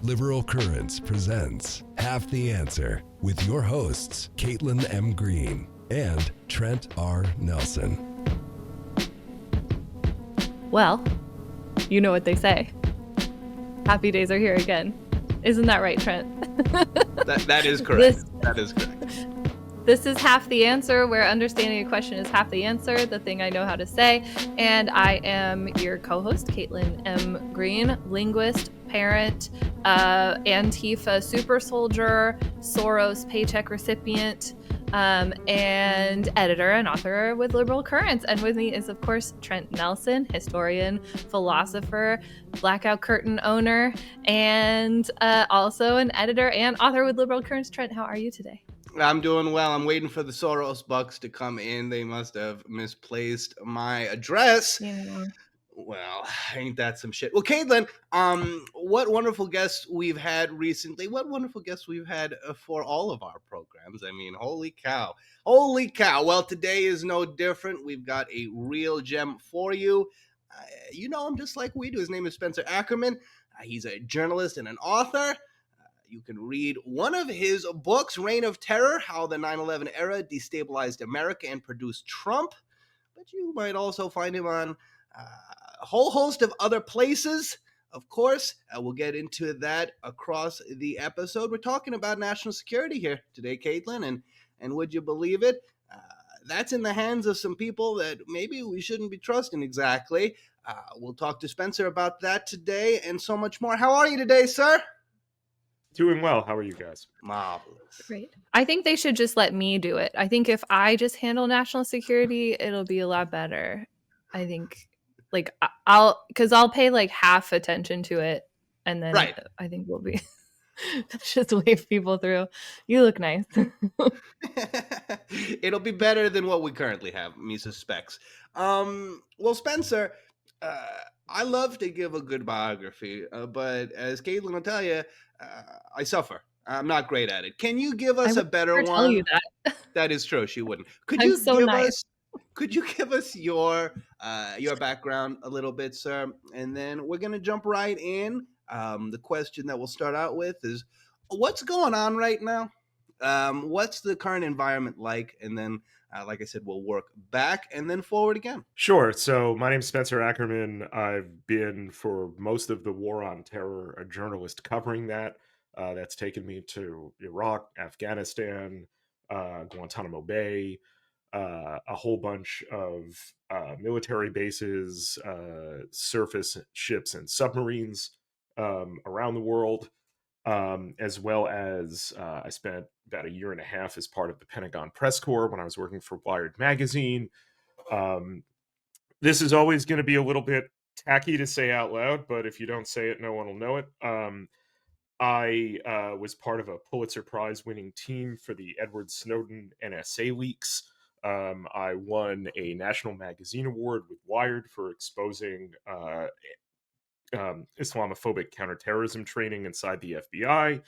Liberal Currents presents Half the Answer with your hosts, Caitlin M. Green and Trent R. Nelson. Well, you know what they say. Happy days are here again. Isn't that right, Trent? That is correct. That is correct. This is Half the Answer, where understanding a question is half the answer, the thing I know how to say. And I am your co-host, Caitlin M. Green, linguist, parent, Antifa super soldier, Soros paycheck recipient, and editor and author with Liberal Currents. And with me is, of course, Trent Nelson, historian, philosopher, Blackout Curtain owner, and also an editor and author with Liberal Currents. Trent, how are you today? I'm doing well. I'm waiting for the Soros bucks to come in. They must have misplaced my address. Yeah. Well, ain't that some shit? Well, Caitlin, what wonderful guests we've had recently. What wonderful guests we've had for all of our programs. I mean, holy cow. Holy cow. Well, today is no different. We've got a real gem for you. You know him just like we do. His name is Spencer Ackerman. He's a journalist and an author. You can read one of his books, Reign of Terror, How the 9/11 Era Destabilized America and Produced Trump. But you might also find him on a whole host of other places. Of course, we'll get into that across the episode. We're talking about national security here today, Caitlin, and would you believe it? That's in the hands of some people that maybe we shouldn't be trusting exactly. We'll talk to Spencer about that today and so much more. How are you today, sir? Doing well. How are you guys? Marvelous. Great. I think they should just let me do it. I think if I just handle national security, it'll be a lot better. I think, like, I'll pay like half attention to it, and then right. I think we'll be just wave people through. You look nice. It'll be better than what we currently have, me suspects. Well, Spencer, I love to give a good biography, but as Caitlin will tell you, I suffer. I'm not great at it. Can you give us a better one? Tell you that. That is true. She wouldn't. Could I'm you so give nice. us? Could you give us your background a little bit, sir? And then we're gonna jump right in. The question that we'll start out with is, what's going on right now? What's the current environment like? And then, like I said, we'll work back and then forward again. Sure. So my name's Spencer Ackerman. I've been, for most of the war on terror, a journalist covering that. That's taken me to Iraq, Afghanistan, Guantanamo Bay, a whole bunch of military bases, surface ships and submarines around the world. As well as I spent about a year and a half as part of the Pentagon Press Corps when I was working for Wired magazine. This is always going to be a little bit tacky to say out loud, but if you don't say it, no one will know it. I was part of a Pulitzer Prize winning team for the Edward Snowden NSA leaks. I won a National Magazine Award with Wired for exposing Islamophobic counterterrorism training inside the FBI.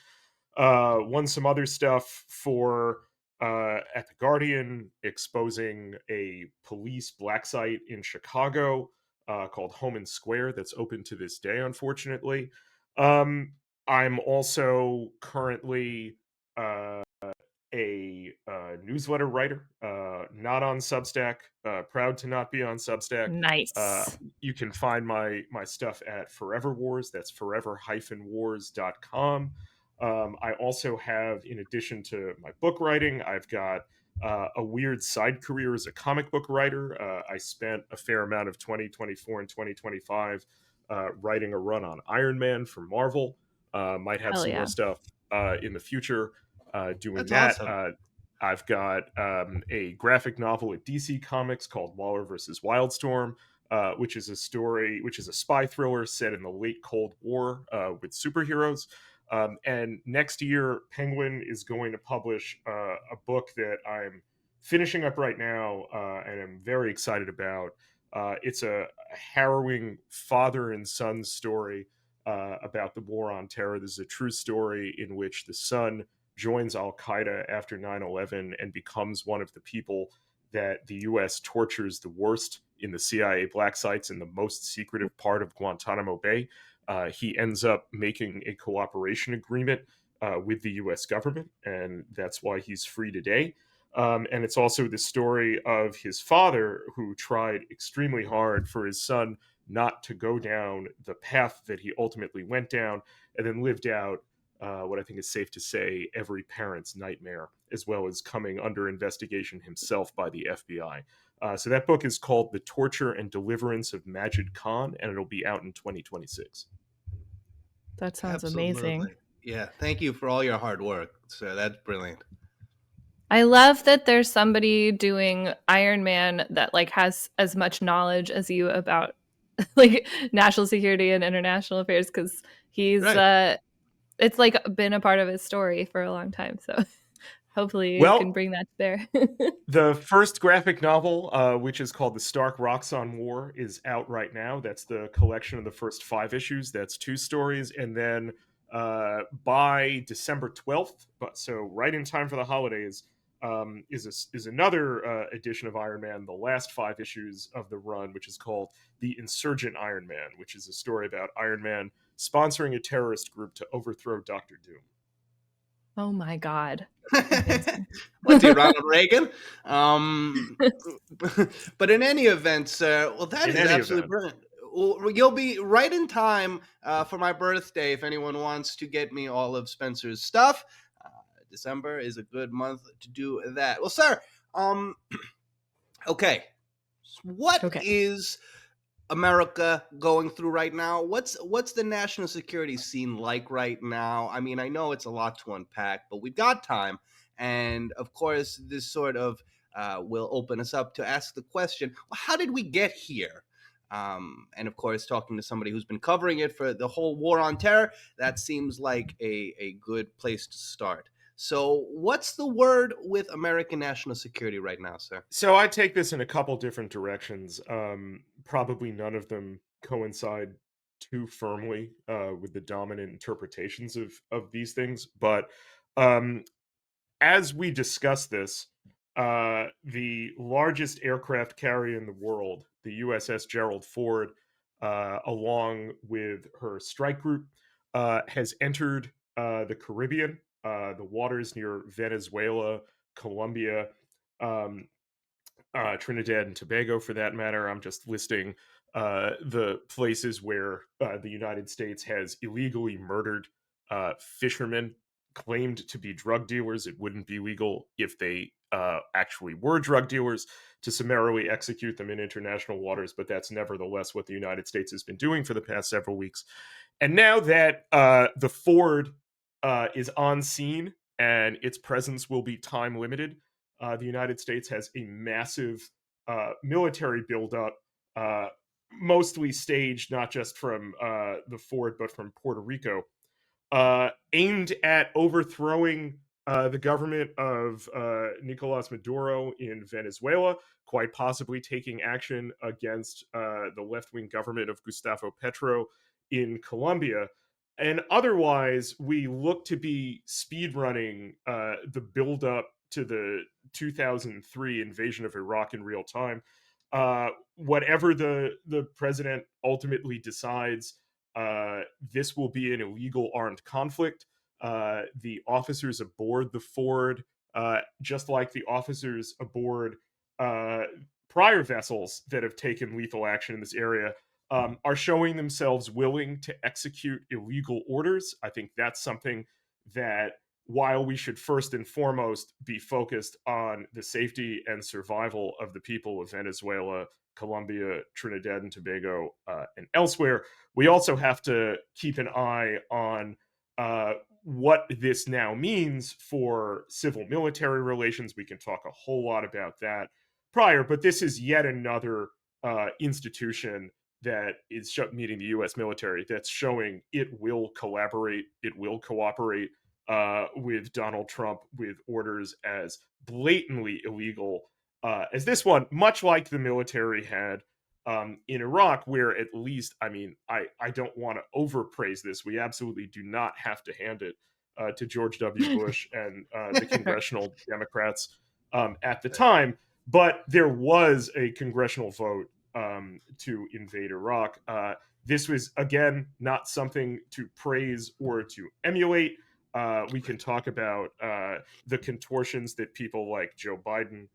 Won some other stuff for at the Guardian, exposing a police black site in Chicago called Home and Square that's open to this day, unfortunately. I'm also currently a newsletter writer, not on Substack, proud to not be on Substack. Nice. You can find my stuff at Forever Wars. That's forever-wars.com. I also have, in addition to my book writing, I've got a weird side career as a comic book writer. I spent a fair amount of 2024 and 2025 writing a run on Iron Man for Marvel. Might have some more stuff in the future doing That's that. awesome. I've got a graphic novel at DC Comics called Waller vs. Wildstorm, which is a spy thriller set in the late Cold War with superheroes. And next year, Penguin is going to publish a book that I'm finishing up right now and I'm very excited about. It's a harrowing father and son story about the war on terror. This is a true story in which the son joins Al-Qaeda after 9/11 and becomes one of the people that the U.S. tortures the worst in the CIA black sites in the most secretive part of Guantanamo Bay. he ends up making a cooperation agreement with the U.S. government, and that's why he's free today. And it's also the story of his father, who tried extremely hard for his son not to go down the path that he ultimately went down, and then lived out what I think is safe to say every parent's nightmare, as well as coming under investigation himself by the FBI. So that book is called The Torture and Deliverance of Majid Khan, and it'll be out in 2026. That sounds Absolutely. amazing. Yeah, thank you for all your hard work, sir. That's brilliant. I love that there's somebody doing Iron Man that like has as much knowledge as you about like national security and international affairs, because he's Right. it's like been a part of his story for a long time. So hopefully you can Well, bring that to bear. the first graphic novel, which is called The Stark Roxxon War, is out right now. That's the collection of the first 5 issues. That's 2 stories. And then by December 12th, so right in time for the holidays, is another edition of Iron Man, the last 5 issues of the run, which is called The Insurgent Iron Man, which is a story about Iron Man sponsoring a terrorist group to overthrow Dr. Doom. Oh my God. What's he, Ronald Reagan? But in any event, sir, well, that is absolutely brilliant. Well, you'll be right in time for my birthday if anyone wants to get me all of Spencer's stuff. December is a good month to do that. Well, sir, okay. What is America going through right now? What's the national security scene like right now? I mean, I know it's a lot to unpack, but we've got time. And of course, this sort of will open us up to ask the question, well, how did we get here? And of course, talking to somebody who's been covering it for the whole war on terror, that seems like a good place to start. So what's the word with American national security right now, sir? So I take this in a couple different directions. Probably none of them coincide too firmly with the dominant interpretations of these things. But as we discuss this, the largest aircraft carrier in the world, the USS Gerald Ford, along with her strike group, has entered the Caribbean, the waters near Venezuela, Colombia, Trinidad and Tobago, for that matter. I'm just listing the places where the United States has illegally murdered fishermen claimed to be drug dealers. It wouldn't be legal if they actually were drug dealers to summarily execute them in international waters, but that's nevertheless what the United States has been doing for the past several weeks. And now that the Ford is on scene and its presence will be time limited, the United States has a massive military buildup, mostly staged not just from the Ford, but from Puerto Rico, aimed at overthrowing the government of Nicolas Maduro in Venezuela, quite possibly taking action against the left-wing government of Gustavo Petro in Colombia. And otherwise, we look to be speedrunning the buildup to the 2003 invasion of Iraq in real time. Whatever the president ultimately decides, this will be an illegal armed conflict. The officers aboard the Ford, just like the officers aboard prior vessels that have taken lethal action in this area, are showing themselves willing to execute illegal orders. I think that's something that, while we should first and foremost be focused on the safety and survival of the people of Venezuela, Colombia, Trinidad and Tobago, and elsewhere, we also have to keep an eye on what this now means for civil-military relations. We can talk a whole lot about that prior, but this is yet another institution that is meeting the U.S. military that's showing it will collaborate, it will cooperate with Donald Trump with orders as blatantly illegal as this one, much like the military had in Iraq, where at least, I mean, I don't want to overpraise this. We absolutely do not have to hand it to George W. Bush and the congressional Democrats at the time. But there was a congressional vote to invade Iraq. This was, again, not something to praise or to emulate. We can talk about the contortions that people like Joe Biden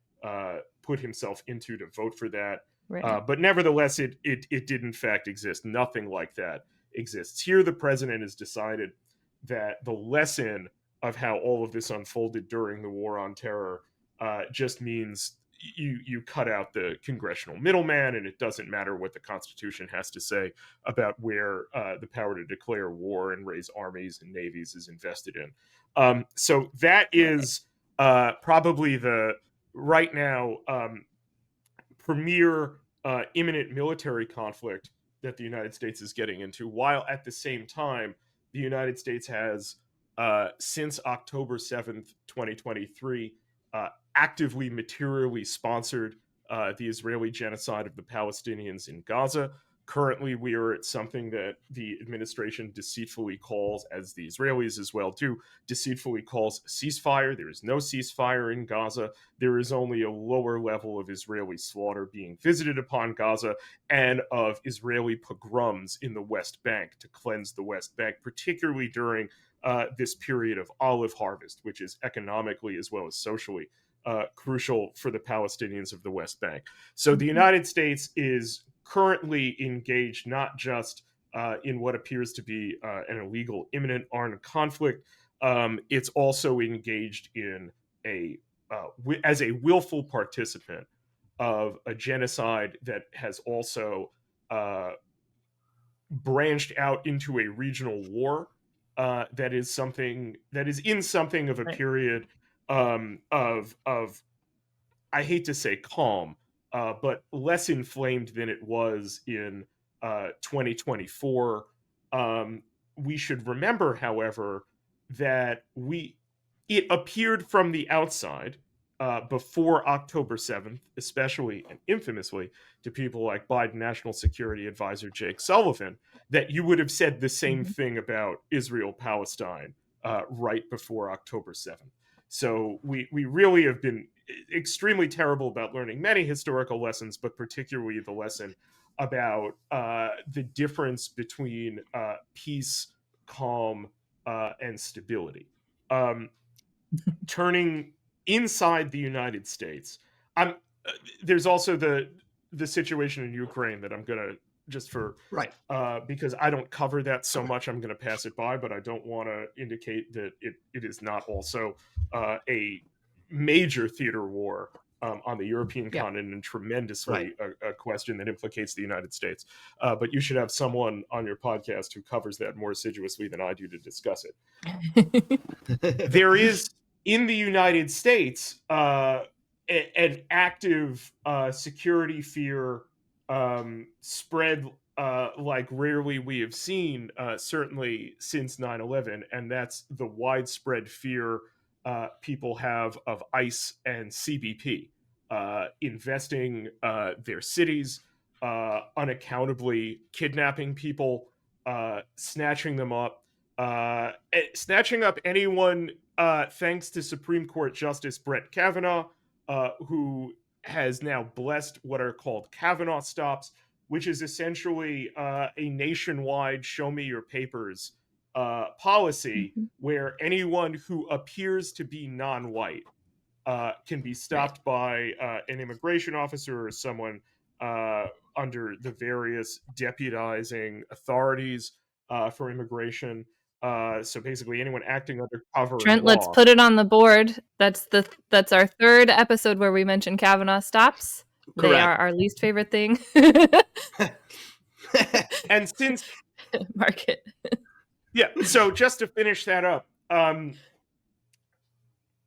put himself into to vote for that. Right. But nevertheless, it did in fact exist. Nothing like that exists. Here, the president has decided that the lesson of how all of this unfolded during the war on terror just means you cut out the congressional middleman, and it doesn't matter what the Constitution has to say about where the power to declare war and raise armies and navies is invested in. So that is probably the right now premier imminent military conflict that the United States is getting into, while at the same time the United States has since October 7th, 2023, actively materially sponsored the Israeli genocide of the Palestinians in Gaza. Currently, we are at something that the administration deceitfully calls, as the Israelis as well too, deceitfully calls ceasefire. There is no ceasefire in Gaza. There is only a lower level of Israeli slaughter being visited upon Gaza, and of Israeli pogroms in the West Bank to cleanse the West Bank, particularly during this period of olive harvest, which is economically as well as socially crucial for the Palestinians of the West Bank. So the United States is currently engaged not just in what appears to be an illegal imminent armed conflict, it's also engaged in as a willful participant of a genocide that has also branched out into a regional war that is in something of a period of I hate to say calm, but less inflamed than it was in 2024. We should remember, however, that it appeared from the outside before October 7th, especially and infamously to people like Biden National Security Advisor Jake Sullivan, that you would have said the same thing about Israel-Palestine right before October 7th. So we really have been extremely terrible about learning many historical lessons, but particularly the lesson about the difference between peace, calm, and stability. Turning inside the United States, there's also the situation in Ukraine that I'm going to, just for because I don't cover that so much, I'm going to pass it by, but I don't want to indicate that it is not also a major theater war on the European continent, and tremendously a question that implicates the United States. But you should have someone on your podcast who covers that more assiduously than I do to discuss it. There is, in the United States, an active security fear spread like rarely we have seen, certainly since 9/11, and that's the widespread fear people have of ICE and CBP investing their cities, unaccountably kidnapping people, snatching them up, snatching up anyone, thanks to Supreme Court Justice Brett Kavanaugh, who has now blessed what are called Kavanaugh stops, which is essentially a nationwide show me your papers policy where anyone who appears to be non-white can be stopped by an immigration officer or someone under the various deputizing authorities for immigration. So basically anyone acting under cover of Trent, law. let's put it on the board. That's our third episode where we mention Kavanaugh stops. Correct. They are our least favorite thing. And since mark it. Yeah, so just to finish that up,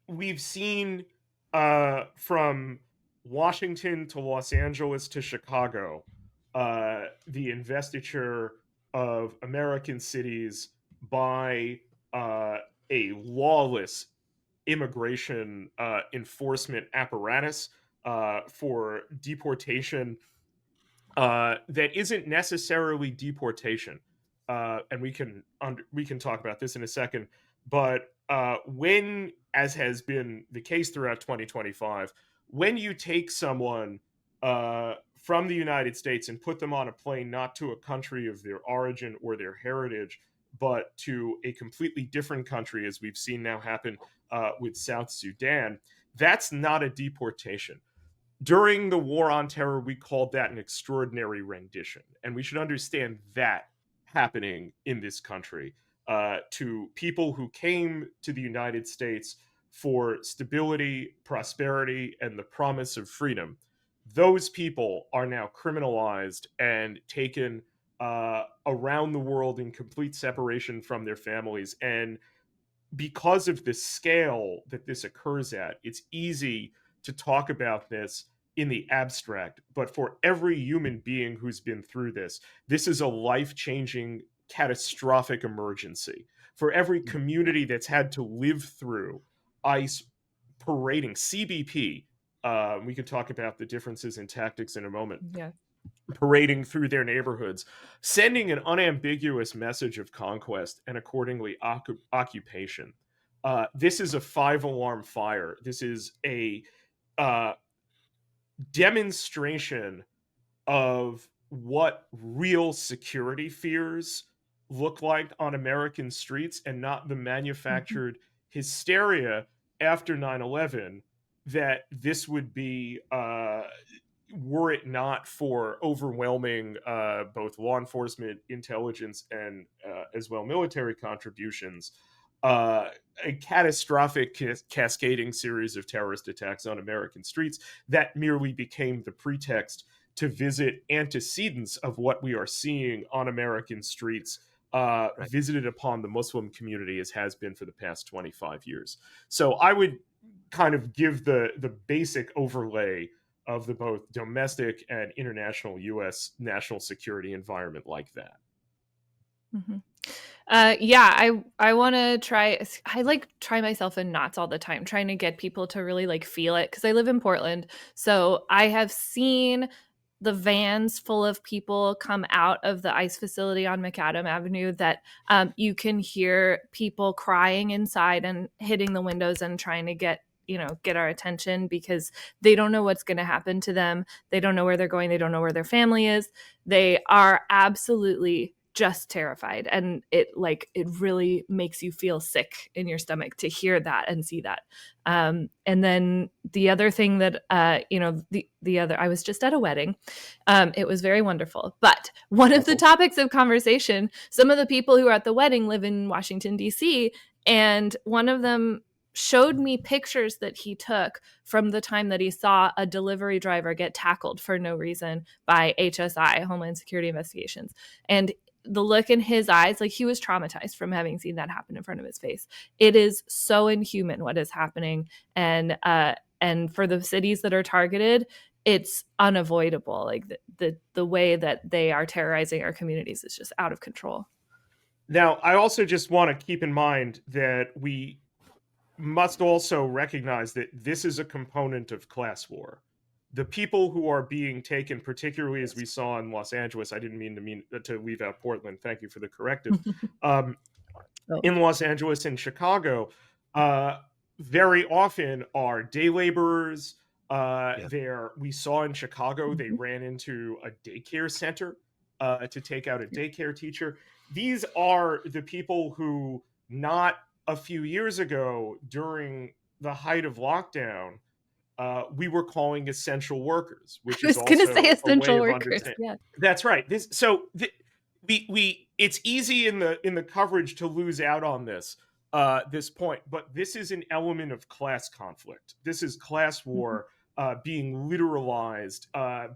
we've seen from Washington to Los Angeles to Chicago, the investiture of American cities by a lawless immigration enforcement apparatus for deportation that isn't necessarily deportation. And we can talk about this in a second, but when, as has been the case throughout 2025, when you take someone from the United States and put them on a plane, not to a country of their origin or their heritage, but to a completely different country, as we've seen now happen with South Sudan, that's not a deportation. During the War on Terror, we called that an extraordinary rendition. And we should understand that happening in this country to people who came to the United States for stability, prosperity, and the promise of freedom. Those people are now criminalized and taken around the world in complete separation from their families. And because of the scale that this occurs at, it's easy to talk about this in the abstract. But for every human being who's been through this, this is a life-changing, catastrophic emergency. For every community that's had to live through ICE parading, CBP, we could talk about the differences in tactics in a moment. Yeah. Parading through their neighborhoods, sending an unambiguous message of conquest and accordingly occupation. This is a 5-alarm fire. This is a demonstration of what real security fears look like on American streets, and not the manufactured hysteria after 9/11 that this would be were it not for overwhelming both law enforcement, intelligence, and as well military contributions, a catastrophic cascading series of terrorist attacks on American streets that merely became the pretext to visit antecedents of what we are seeing on American streets, visited upon the Muslim community, as has been for the past 25 years. So I would kind of give the basic overlay of the both domestic and international U.S. national security environment like that. Mm-hmm. I want to try myself in knots all the time, trying to get people to really like feel it, because I live in Portland. So I have seen the vans full of people come out of the ICE facility on McAdam Avenue that you can hear people crying inside and hitting the windows and trying to get our attention, because they don't know what's going to happen to them. They don't know where they're going. They don't know where their family is. They are absolutely just terrified. And it really makes you feel sick in your stomach to hear that and see that. And then the other thing that, I was just at a wedding. It was very wonderful. But one of the topics of conversation, some of the people who were at the wedding live in Washington, D.C., and one of them showed me pictures that he took from the time that he saw a delivery driver get tackled for no reason by HSI, Homeland Security Investigations. And the look in his eyes, like he was traumatized from having seen that happen in front of his face. It is so inhuman what is happening. And for the cities that are targeted, it's unavoidable. Like the way that they are terrorizing our communities is just out of control. Now, I also just want to keep in mind that we must also recognize that this is a component of class war. The people who are being taken, particularly as we saw in Los Angeles, I didn't mean to leave out Portland. Thank you for the corrective. In Los Angeles and Chicago, very often are day laborers. We saw in Chicago, they ran into a daycare center to take out a daycare teacher. These are the people who, not a few years ago, during the height of lockdown, we were calling essential workers, which is also say essential a way workers. of Yeah. That's right. It's easy in the coverage to lose out on this point, but this is an element of class conflict. This is class war being literalized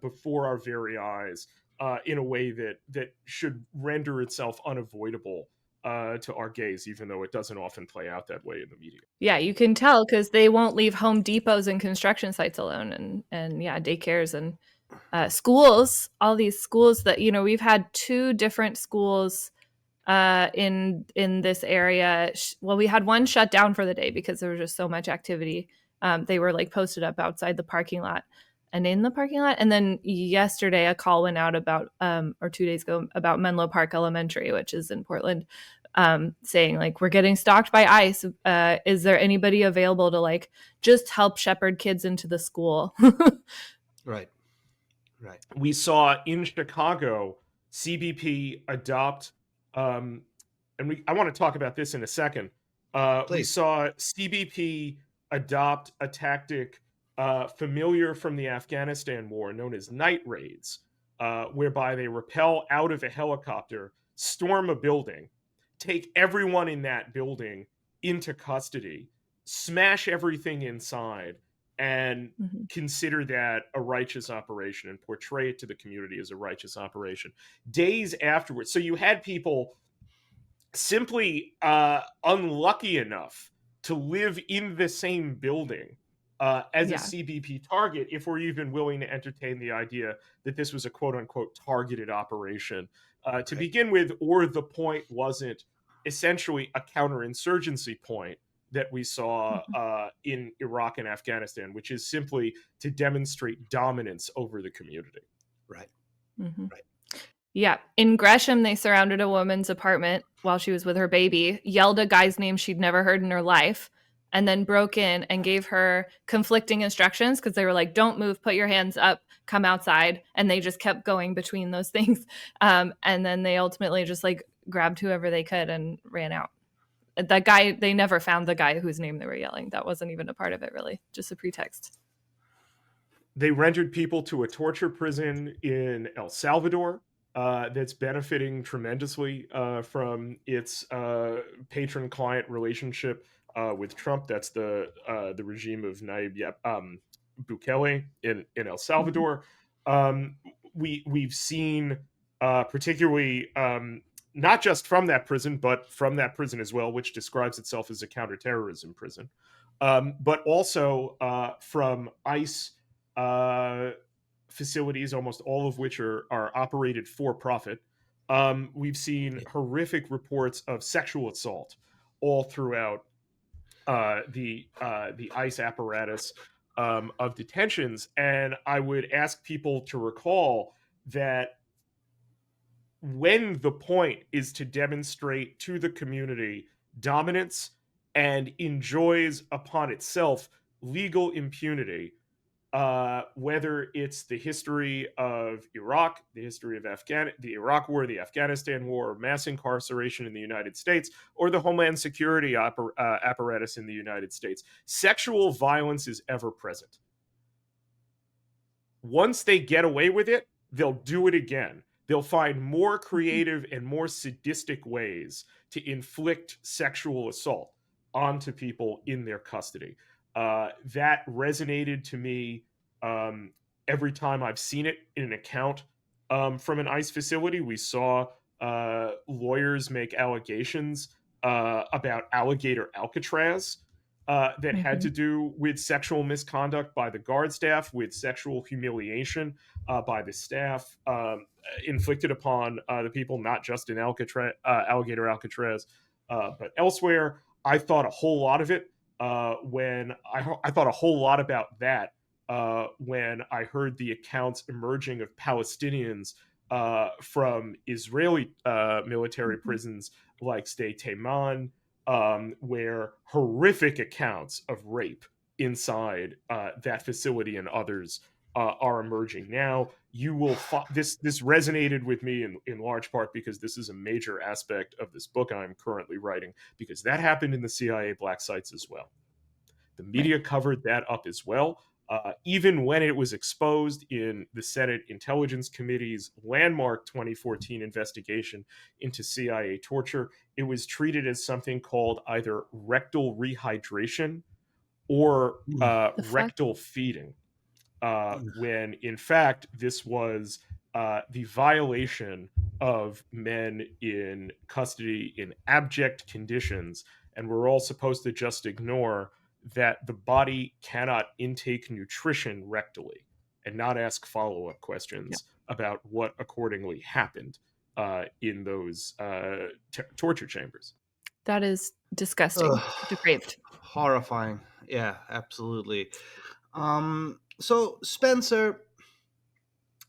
before our very eyes in a way that should render itself unavoidable to our gaze, even though it doesn't often play out that way in the media. Yeah, you can tell because they won't leave Home Depots and construction sites alone, and daycares and schools. All these schools that we've had 2 different schools in this area. Well, we had one shut down for the day because there was just so much activity. They were like posted up outside the parking lot and in the parking lot. And then yesterday, a call went out about or 2 days ago about Menlo Park Elementary, which is in Portland. Saying like, we're getting stalked by ICE. Is there anybody available to like just help shepherd kids into the school? Right. Right. We saw in Chicago CBP adopt, and I want to talk about this in a second. We Please. saw CBP adopt a tactic familiar from the Afghanistan war known as night raids, whereby they rappel out of a helicopter, storm a building, take everyone in that building into custody, smash everything inside, and consider that a righteous operation and portray it to the community as a righteous operation. Days afterwards, so you had people simply unlucky enough to live in the same building as a CBP target, if we're even willing to entertain the idea that this was a quote-unquote targeted operation to begin with, or the point wasn't essentially a counterinsurgency point that we saw in Iraq and Afghanistan, which is simply to demonstrate dominance over the community. Right. Right. Yeah. In Gresham, they surrounded a woman's apartment while she was with her baby, yelled a guy's name she'd never heard in her life, and then broke in and gave her conflicting instructions because they were like, don't move, put your hands up, come outside. And they just kept going between those things. And then they ultimately just like grabbed whoever they could and ran out. That guy, they never found the guy whose name they were yelling. That wasn't even a part of it, really. Just a pretext. They rendered people to a torture prison in El Salvador that's benefiting tremendously from its patron-client relationship with Trump. That's the regime of Nayib Bukele in El Salvador. We've seen particularly not just from that prison, but from that prison as well, which describes itself as a counterterrorism prison, but also from ICE facilities, almost all of which are operated for profit. We've seen horrific reports of sexual assault all throughout the ICE apparatus of detentions. And I would ask people to recall that when the point is to demonstrate to the community dominance and enjoys upon itself legal impunity, whether it's the history of Iraq, the history of the Iraq War, the Afghanistan War, mass incarceration in the United States, or the Homeland Security apparatus in the United States, sexual violence is ever present. Once they get away with it, they'll do it again. They'll find more creative and more sadistic ways to inflict sexual assault onto people in their custody. That resonated to me every time I've seen it in an account from an ICE facility. We saw lawyers make allegations about Alligator Alcatraz that had to do with sexual misconduct by the guard staff, with sexual humiliation by the staff inflicted upon the people, not just in Alligator Alcatraz, but elsewhere. I thought a whole lot of it when I thought a whole lot about that when I heard the accounts emerging of Palestinians from Israeli military prisons like Sde Teiman, where horrific accounts of rape inside that facility and others are emerging now. You will this resonated with me in large part because this is a major aspect of this book I'm currently writing, because that happened in the CIA black sites as well. The media covered that up as well. Even when it was exposed in the Senate Intelligence Committee's landmark 2014 investigation into CIA torture, it was treated as something called either rectal rehydration or rectal feeding, when in fact this was the violation of men in custody in abject conditions, and we're all supposed to just ignore that the body cannot intake nutrition rectally and not ask follow-up questions about what accordingly happened in those torture chambers. That is disgusting. Depraved. Horrifying. Yeah, absolutely. So Spencer,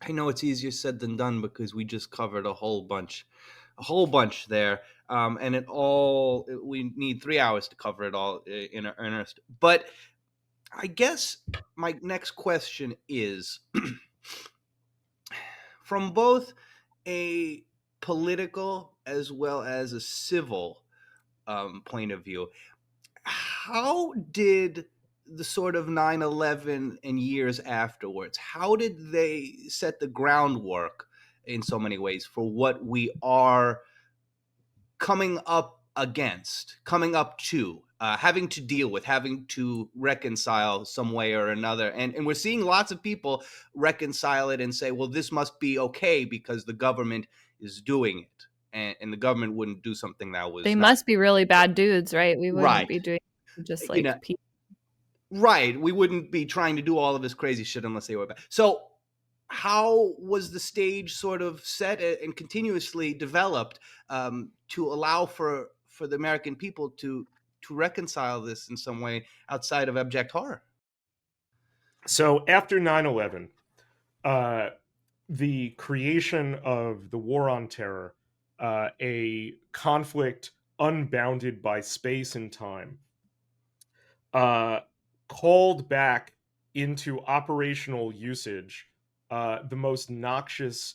I know it's easier said than done because we just covered a whole bunch there. And we need 3 hours to cover it all in earnest. But I guess my next question is, from both a political as well as a civil point of view, how did the sort of 9/11 and years afterwards, how did they set the groundwork in so many ways for what we are coming up against, coming up to, having to deal with, having to reconcile some way or another? And we're seeing lots of people reconcile it and say, well, this must be okay because the government is doing it. And the government wouldn't do something that was They not must be really bad dudes, right? We wouldn't right. be doing just You know, like people. right. We wouldn't be trying to do all of this crazy shit unless they were bad. So how was the stage sort of set and continuously developed to allow for the American people to reconcile this in some way outside of abject horror? So after 9/11, the creation of the War on Terror, a conflict unbounded by space and time, called back into operational usage the most noxious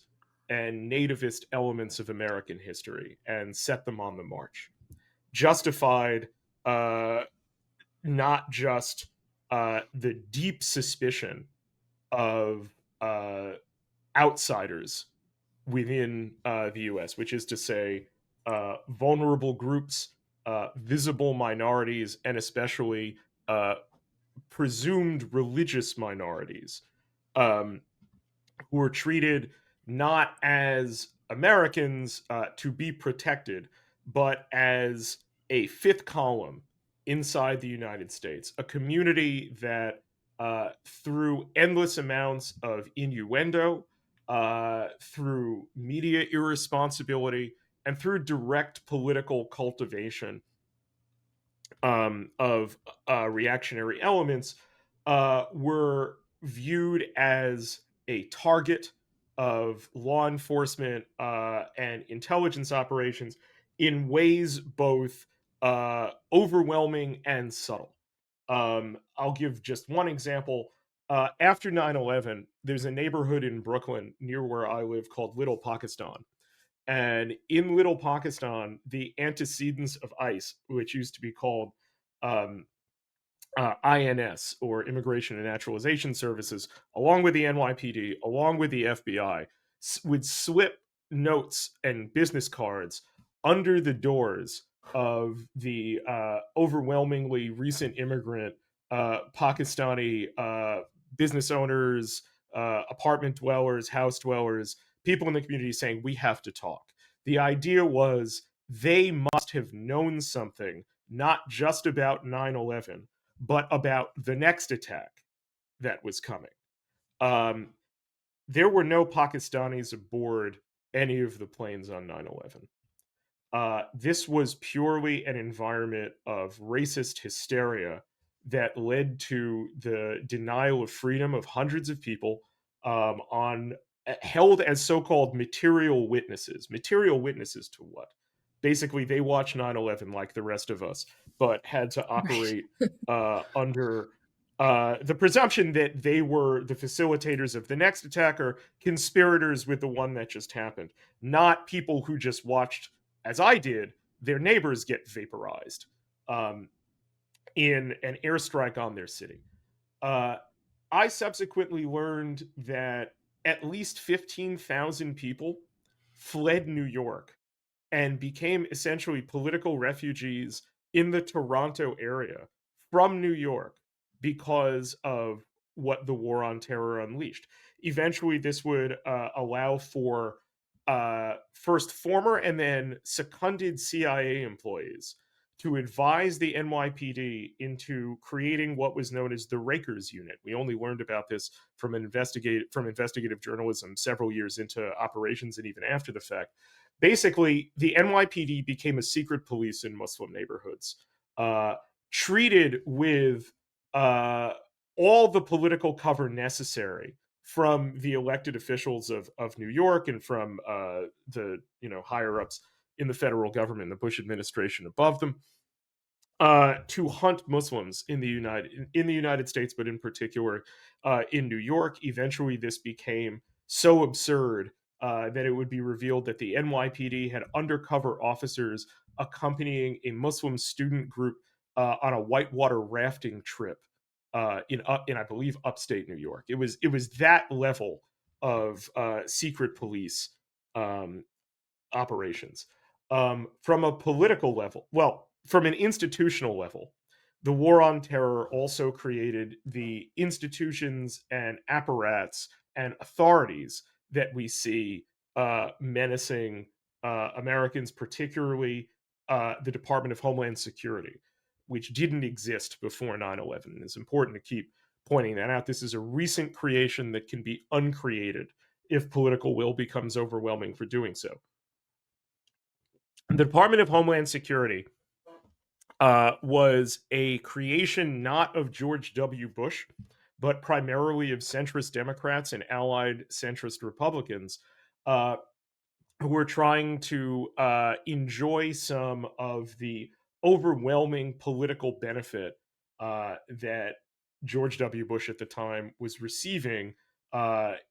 and nativist elements of American history and set them on the march. Justified not just the deep suspicion of outsiders within the US, which is to say, vulnerable groups, visible minorities, and especially presumed religious minorities, who were treated not as Americans to be protected, but as a fifth column inside the United States, a community that, through endless amounts of innuendo, through media irresponsibility, and through direct political cultivation of reactionary elements, were viewed as a target of law enforcement and intelligence operations in ways both overwhelming and subtle. I'll give just one example. After 9/11, there's a neighborhood in Brooklyn near where I live called Little Pakistan. And in Little Pakistan, the antecedents of ICE, which used to be called um, INS, or Immigration and Naturalization Services, along with the NYPD, along with the FBI, would slip notes and business cards under the doors of the overwhelmingly recent immigrant Pakistani business owners, apartment dwellers, house dwellers, people in the community, saying, we have to talk. The idea was they must have known something, not just about 9/11, but about the next attack that was coming. There were no Pakistanis aboard any of the planes on 9/11. This was purely an environment of racist hysteria that led to the denial of freedom of hundreds of people, on held as so-called material witnesses. Material witnesses to what? Basically, they watched 9/11 like the rest of us, but had to operate under the presumption that they were the facilitators of the next attack, or conspirators with the one that just happened, not people who just watched, as I did, their neighbors get vaporized in an airstrike on their city. I subsequently learned that at least 15,000 people fled New York and became essentially political refugees in the Toronto area from New York because of what the War on Terror unleashed. Eventually, this would allow for first former and then seconded CIA employees to advise the NYPD into creating what was known as the Rakers Unit. We only learned about this from investigative journalism several years into operations and even after the fact. Basically, the NYPD became a secret police in Muslim neighborhoods, treated with all the political cover necessary from the elected officials of New York and from the higher ups in the federal government, the Bush administration above them, to hunt Muslims in the United States, but in particular in New York. Eventually, this became so absurd that it would be revealed that the NYPD had undercover officers accompanying a Muslim student group on a whitewater rafting trip in I believe upstate New York. It was that level of secret police operations. From a political level, well, from an institutional level, the war on terror also created the institutions and apparats and authorities that we see menacing Americans, particularly the Department of Homeland Security, which didn't exist before 9/11. It's important to keep pointing that out. This is a recent creation that can be uncreated if political will becomes overwhelming for doing so. The Department of Homeland Security was a creation not of George W. Bush, but primarily of centrist Democrats and allied centrist Republicans who were trying to enjoy some of the overwhelming political benefit that George W. Bush at the time was receiving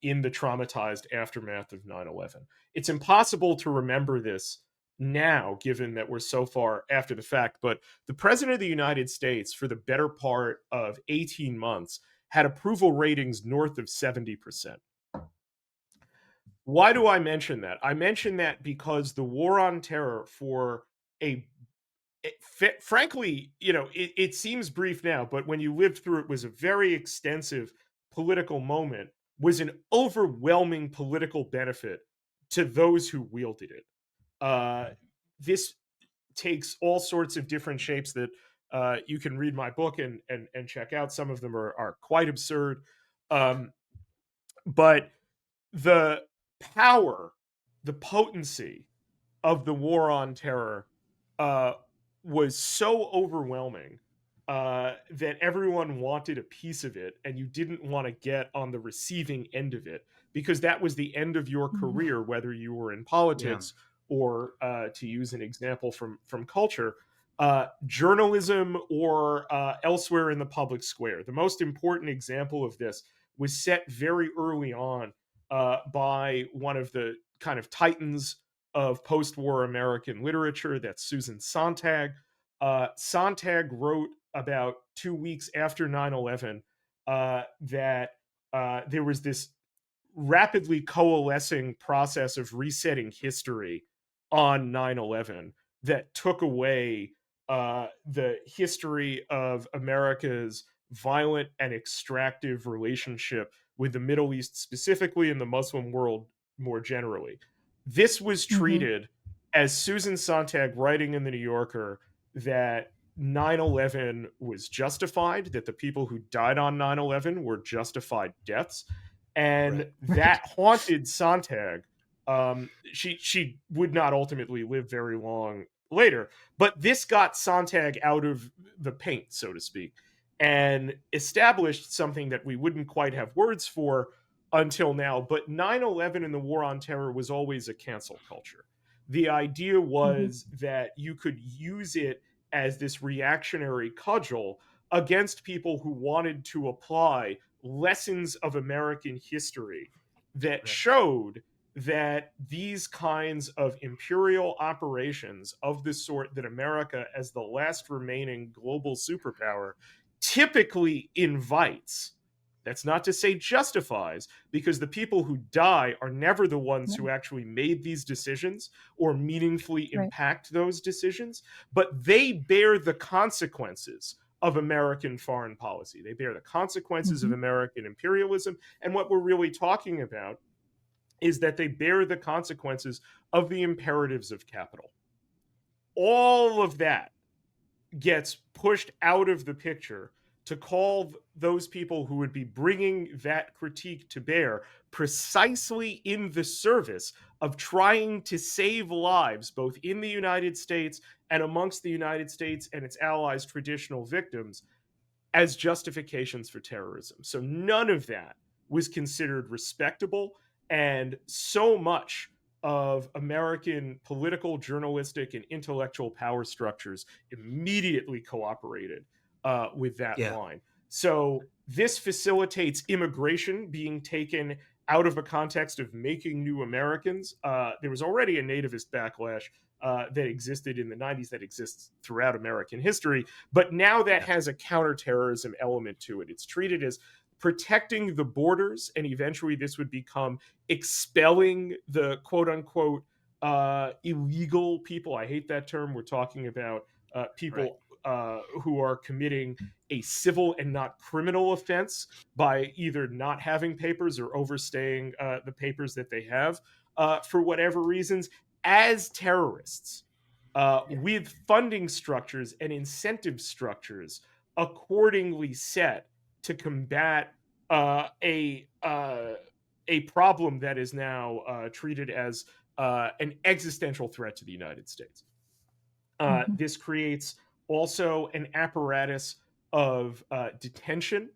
in the traumatized aftermath of 9/11. It's impossible to remember this now, given that we're so far after the fact, but the President of the United States, for the better part of 18 months, had approval ratings north of 70%. Why do I mention that? I mention that because the war on terror, for frankly, it seems brief now, but when you lived through it, was a very extensive political moment, was an overwhelming political benefit to those who wielded it. This takes all sorts of different shapes that you can read my book and check out. Some of them are quite absurd. But the power, the potency of the war on terror was so overwhelming that everyone wanted a piece of it, and you didn't want to get on the receiving end of it, because that was the end of your career, whether you were in politics or, to use an example from culture, journalism or elsewhere in the public square. The most important example of this was set very early on by one of the kind of titans of post-war American literature. That's Susan Sontag. Sontag wrote about 2 weeks after 9/11 that there was this rapidly coalescing process of resetting history on 9/11 that took away the history of America's violent and extractive relationship with the Middle East specifically, and the Muslim world more generally. This was treated as Susan Sontag writing in the New Yorker that 9/11 was justified, that the people who died on 9/11 were justified deaths, and that haunted Sontag. She would not ultimately live very long later, but this got Sontag out of the paint, so to speak, and established something that we wouldn't quite have words for until now. But 9/11 and the war on terror was always a cancel culture. The idea was that you could use it as this reactionary cudgel against people who wanted to apply lessons of American history that showed that these kinds of imperial operations of the sort that America, as the last remaining global superpower, typically invites. That's not to say justifies, because the people who die are never the ones who actually made these decisions or meaningfully impact those decisions, but they bear the consequences of American foreign policy. They bear the consequences of American imperialism. And what we're really talking about is that they bear the consequences of the imperatives of capital. All of that gets pushed out of the picture to call those people who would be bringing that critique to bear precisely in the service of trying to save lives, both in the United States and amongst the United States and its allies' traditional victims, as justifications for terrorism. So none of that was considered respectable, and so much of American political, journalistic, and intellectual power structures immediately cooperated with that line. So this facilitates immigration being taken out of a context of making new Americans. There was already a nativist backlash that existed in the 90s, that exists throughout American history, but now that has a counterterrorism element to it. It's treated as protecting the borders, and eventually this would become expelling the quote unquote illegal people. I hate that term. We're talking about people who are committing a civil and not criminal offense by either not having papers or overstaying the papers that they have for whatever reasons, as terrorists, with funding structures and incentive structures accordingly set to combat a problem that is now treated as an existential threat to the United States. This creates also an apparatus of detention,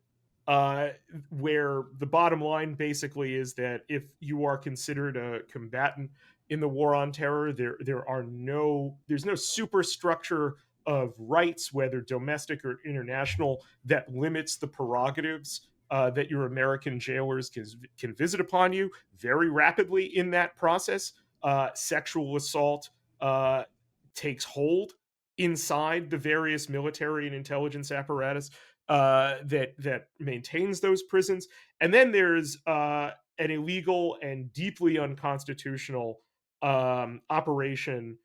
where the bottom line basically is that if you are considered a combatant in the war on terror, there's no superstructure of rights, whether domestic or international, that limits the prerogatives that your American jailers can visit upon you. Very rapidly in that process, sexual assault takes hold inside the various military and intelligence apparatus that maintains those prisons. And then there's an illegal and deeply unconstitutional operation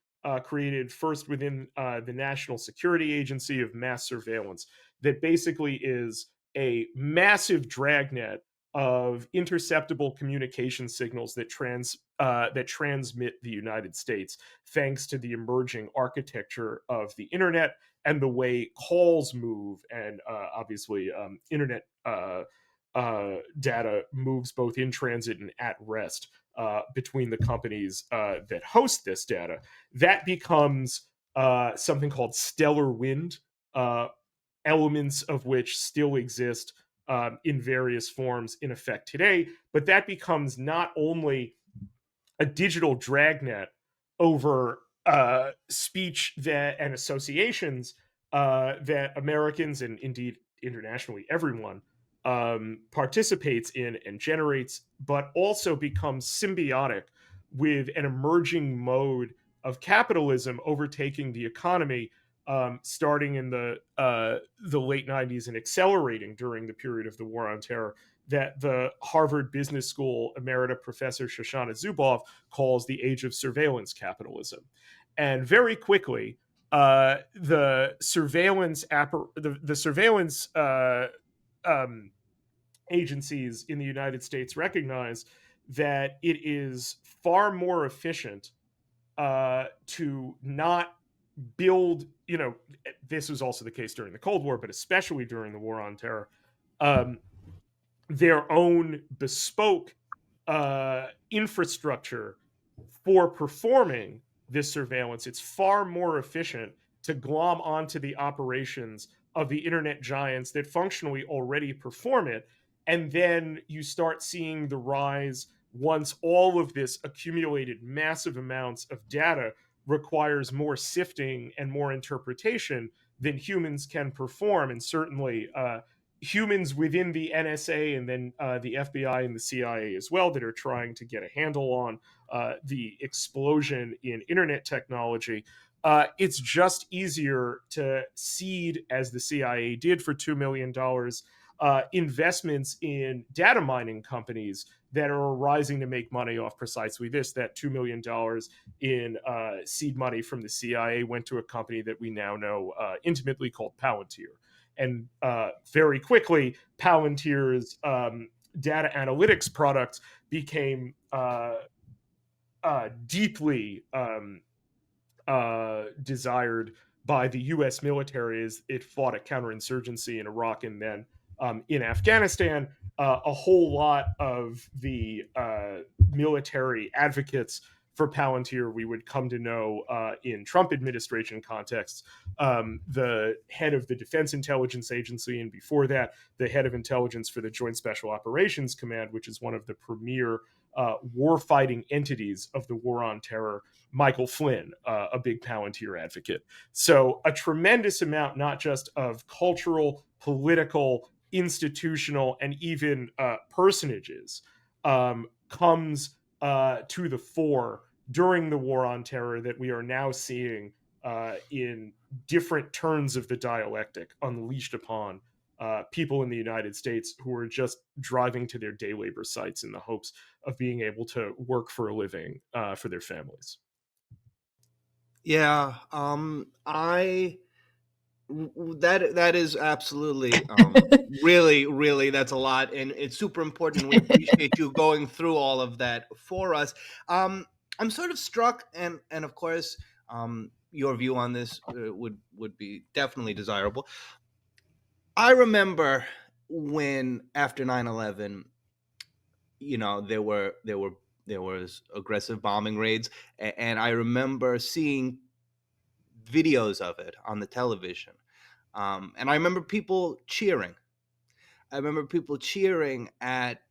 created first within the National Security Agency of mass surveillance that basically is a massive dragnet of interceptable communication signals that transmit the United States, thanks to the emerging architecture of the internet and the way calls move, and obviously internet data moves both in transit and at rest between the companies that host this data. That becomes something called stellar wind, elements of which still exist in various forms in effect today. But that becomes not only a digital dragnet over speech and associations that Americans, and indeed internationally everyone, participates in and generates, but also becomes symbiotic with an emerging mode of capitalism overtaking the economy, starting in the late 90s and accelerating during the period of the War on Terror, that the Harvard Business School emerita professor Shoshana Zuboff calls the age of surveillance capitalism. And very quickly, the surveillance agencies in the United States recognize that it is far more efficient to not build, this was also the case during the Cold War, but especially during the War on Terror, their own bespoke infrastructure for performing this surveillance. It's far more efficient to glom onto the operations of the internet giants that functionally already perform it. And then you start seeing the rise, once all of this accumulated massive amounts of data requires more sifting and more interpretation than humans can perform. And certainly humans within the NSA and then the FBI and the CIA as well, that are trying to get a handle on the explosion in internet technology. It's just easier to seed, as the CIA did for $2 million, investments in data mining companies that are arising to make money off precisely this. That $2 million in seed money from the CIA went to a company that we now know intimately called Palantir. And very quickly, Palantir's data analytics products became deeply desired by the U.S. military as it fought a counterinsurgency in Iraq and then in Afghanistan. A whole lot of the military advocates for Palantir we would come to know in Trump administration contexts. The head of the Defense Intelligence Agency, and before that, the head of intelligence for the Joint Special Operations Command, which is one of the premier war-fighting entities of the War on Terror, Michael Flynn, a big Palantir advocate. So a tremendous amount, not just of cultural, political, institutional, and even personages comes to the fore during the War on Terror that we are now seeing in different turns of the dialectic unleashed upon people in the United States who are just driving to their day labor sites in the hopes of being able to work for a living for their families. Yeah, that is absolutely really that's a lot, and it's super important. We appreciate you going through all of that for us. I'm sort of struck, and of course, your view on this would be definitely desirable. I remember when after 9/11, there was aggressive bombing raids, and I remember seeing videos of it on the television. And I remember people cheering. I remember people cheering at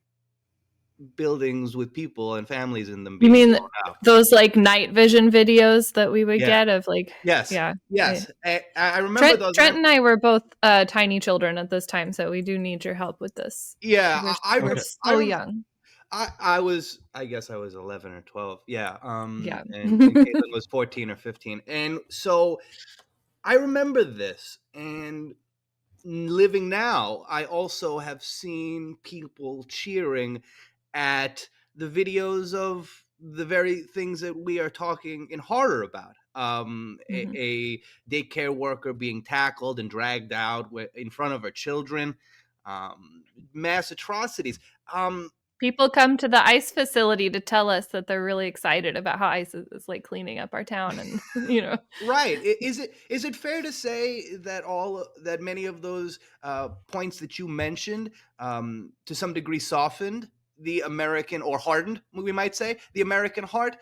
buildings with people and families in them You being mean blown out. those like night vision videos that we would Yeah. get of like, Yes. yeah. Yes. I remember those. Trent and I were both tiny children at this time, so we do need your help with this. Yeah, We're so young. I guess I was 11 or 12. Yeah. Yeah. And Caitlin was 14 or 15. And so I remember this, and living now, I also have seen people cheering at the videos of the very things that we are talking in horror about. A daycare worker being tackled and dragged out in front of her children, mass atrocities. People come to the ICE facility to tell us that they're really excited about how ICE is like cleaning up our town, and Right. Is it fair to say that that many of those points that you mentioned, to some degree, softened the American, or hardened, we might say, the American heart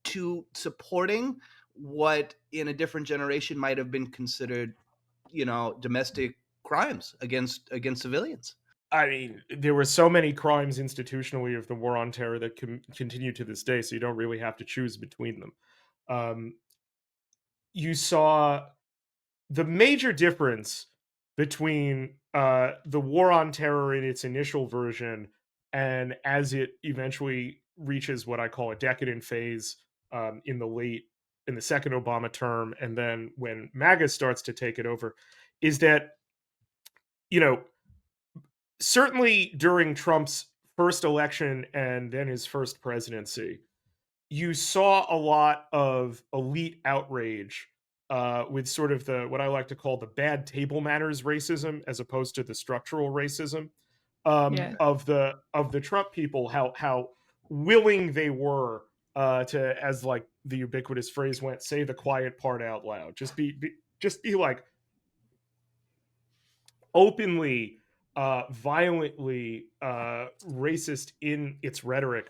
to supporting what in a different generation might have been considered, domestic crimes against civilians? I mean, there were so many crimes institutionally of the War on Terror that continue to this day, so you don't really have to choose between them. You saw the major difference between the War on Terror in its initial version and as it eventually reaches what I call a decadent phase in the second Obama term, and then when MAGA starts to take it over, is that, certainly during Trump's first election and then his first presidency, you saw a lot of elite outrage with sort of what I like to call the bad table manners racism, as opposed to the structural racism of the Trump people. How willing they were to, as like the ubiquitous phrase went, say the quiet part out loud. Just be like openly, violently racist in its rhetoric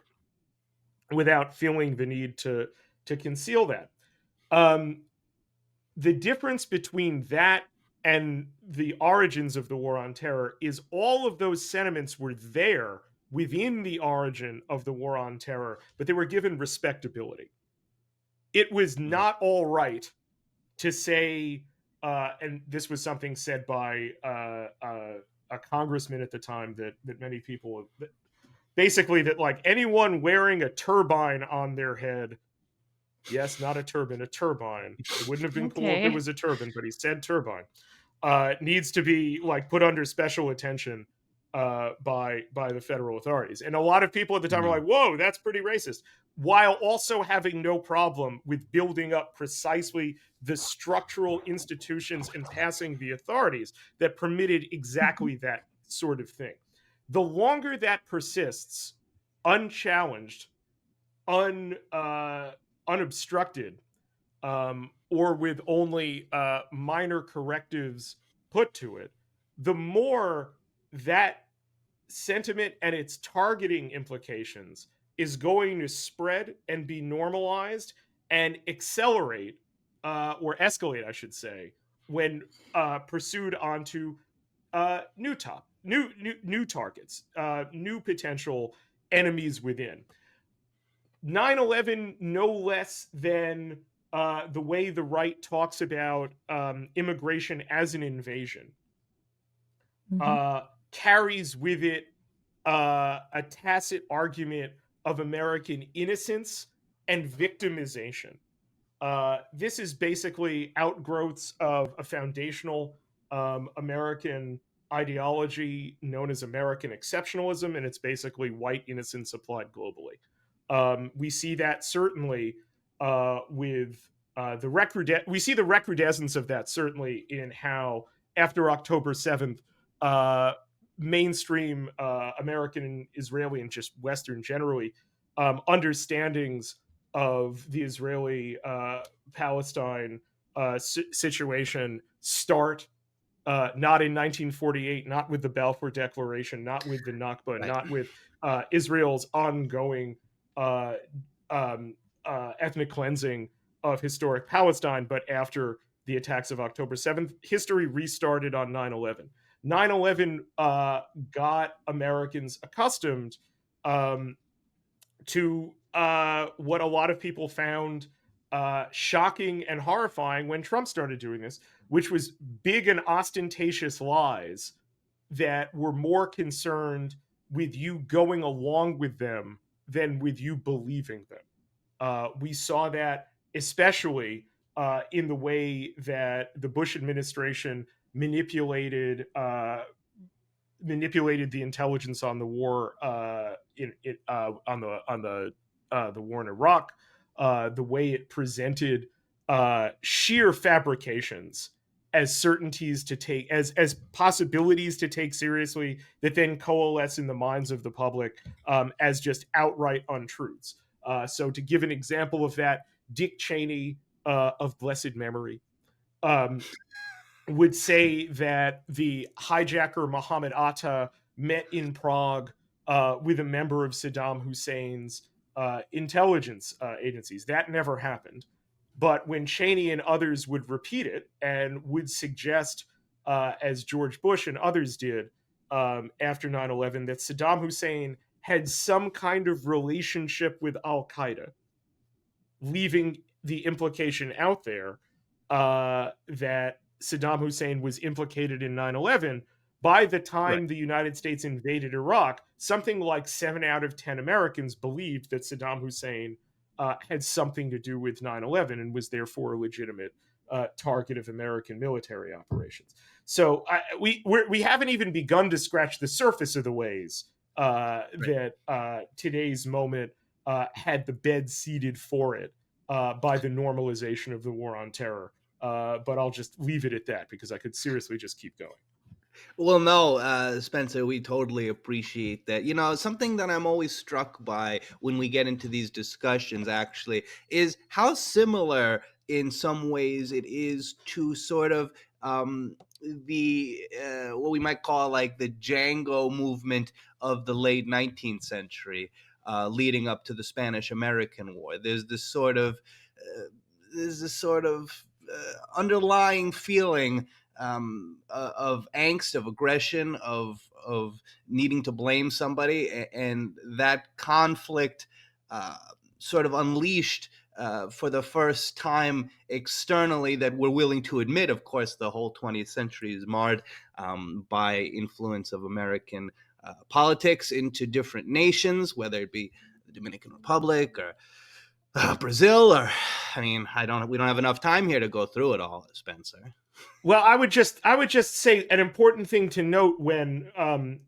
without feeling the need to conceal that. The difference between that and the origins of the War on Terror is all of those sentiments were there within the origin of the War on Terror, but they were given respectability. It was not all right to say, and this was something said by a congressman at the time that many people, basically, that like anyone wearing a turbine on their head, yes, not a turban, a turbine. It wouldn't have been cool if it was a turban, but he said turbine. Needs to be like put under special attention by the federal authorities. And a lot of people at the time were like, whoa, that's pretty racist, while also having no problem with building up precisely the structural institutions and passing the authorities that permitted exactly that sort of thing. The longer that persists unchallenged, unobstructed, or with only minor correctives put to it, the more that sentiment and its targeting implications is going to spread and be normalized and accelerate, or escalate, I should say, when pursued onto new targets, new potential enemies within. 9/11, no less than the way the right talks about immigration as an invasion, carries with it a tacit argument of American innocence and victimization. This is basically outgrowths of a foundational American ideology known as American exceptionalism, and it's basically white innocence applied globally. We see that certainly with we see the recrudescence of that certainly in how after October 7th, mainstream American, Israeli, and just Western generally understandings of the Israeli Palestine situation start not in 1948, not with the Balfour Declaration, not with the Nakba, Right. not with Israel's ongoing ethnic cleansing of historic Palestine, but after the attacks of October 7th. History restarted on 9/11. 9/11 got Americans accustomed to what a lot of people found shocking and horrifying when Trump started doing this, which was big and ostentatious lies that were more concerned with you going along with them than with you believing them. We saw that especially in the way that the Bush administration manipulated the intelligence on the war on the war in Iraq, the way it presented sheer fabrications as certainties to take as possibilities to take seriously that then coalesce in the minds of the public as just outright untruths. So to give an example of that, Dick Cheney of blessed memory would say that the hijacker Mohammed Atta met in Prague with a member of Saddam Hussein's intelligence agencies. That never happened. But when Cheney and others would repeat it and would suggest, as George Bush and others did after 9/11, that Saddam Hussein had some kind of relationship with Al-Qaeda, leaving the implication out there that Saddam Hussein was implicated in 9/11, by the time the United States invaded Iraq, something like 7 out of 10 Americans believed that Saddam Hussein had something to do with 9/11 and was therefore a legitimate target of American military operations. So we haven't even begun to scratch the surface of the ways that today's moment had the bed seeded for it by the normalization of the war on terror. But I'll just leave it at that because I could seriously just keep going. Well, no, Spencer, we totally appreciate that. You know, something that I'm always struck by when we get into these discussions, actually, is how similar in some ways it is to sort of the what we might call like the Django movement of the late 19th century, leading up to the Spanish-American War. There's this sort of underlying feeling of angst, of aggression, of needing to blame somebody, and that conflict sort of unleashed for the first time externally that we're willing to admit. Of course, the whole 20th century is marred by influence of American politics into different nations, whether it be the Dominican Republic or Brazil, or we don't have enough time here to go through it all, Spencer. Well, I would just say an important thing to note when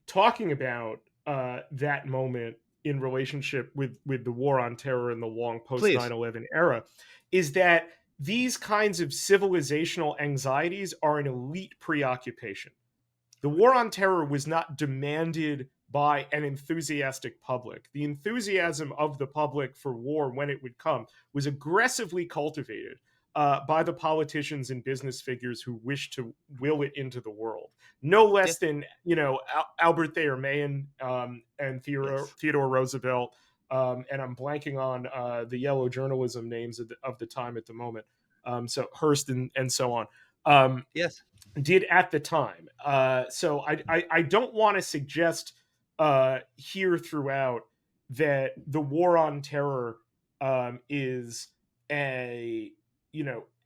talking about that moment in relationship with the war on terror and the long post 9/11 era is that these kinds of civilizational anxieties are an elite preoccupation. The war on terror was not demanded by an enthusiastic public. The enthusiasm of the public for war when it would come was aggressively cultivated by the politicians and business figures who wished to will it into the world. No less than, Albert Thayer Mahan and Theodore Roosevelt, and I'm blanking on the yellow journalism names of the time at the moment. So Hearst and so on. Did at the time. So I don't want to suggest here throughout that the war on terror is a,